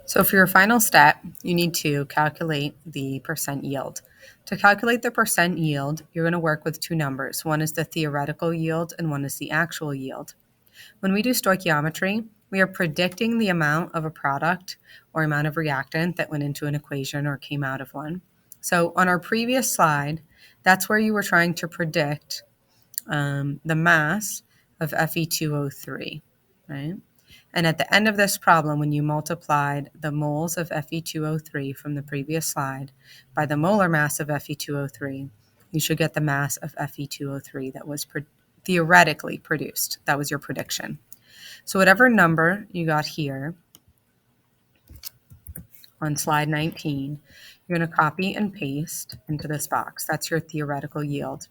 So for your final step, you need to calculate the percent yield. To calculate the percent yield, you're going to work with two numbers. One is the theoretical yield and one is the actual yield. When we do stoichiometry, we are predicting the amount of a product or amount of reactant that went into an equation or came out of one. So on our previous slide, that's where you were trying to predict the mass of Fe2O3, right? And at the end of this problem, when you multiplied the moles of Fe2O3 from the previous slide by the molar mass of Fe2O3, you should get the mass of Fe2O3 that was theoretically produced. That was your prediction. So whatever number you got here on slide 19, you're going to copy and paste into this box. That's your theoretical yield.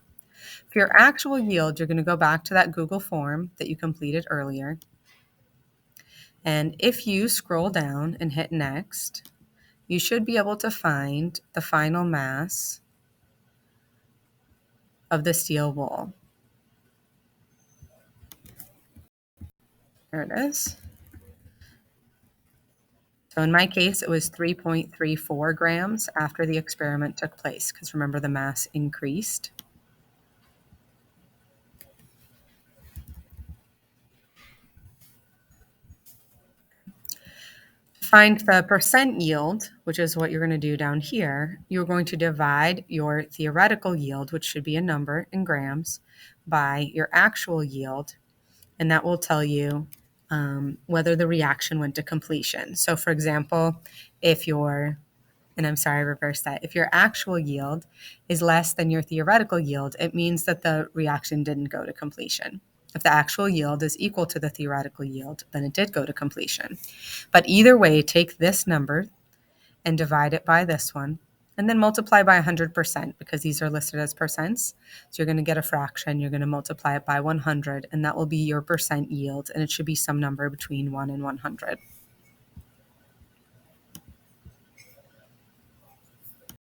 For your actual yield, you're going to go back to that Google form that you completed earlier. And if you scroll down and hit next, you should be able to find the final mass of the steel wool. There it is. So in my case, it was 3.34 grams after the experiment took place, because remember the mass increased. To find the percent yield, which is what you're going to do down here, you're going to divide your theoretical yield, which should be a number in grams, by your actual yield, and that will tell you whether the reaction went to completion. So for example, if your actual yield is less than your theoretical yield, it means that the reaction didn't go to completion. If the actual yield is equal to the theoretical yield, then it did go to completion. But either way, take this number and divide it by this one, and then multiply by 100% because these are listed as percents. So you're going to get a fraction, you're going to multiply it by 100, and that will be your percent yield, and it should be some number between 1 and 100.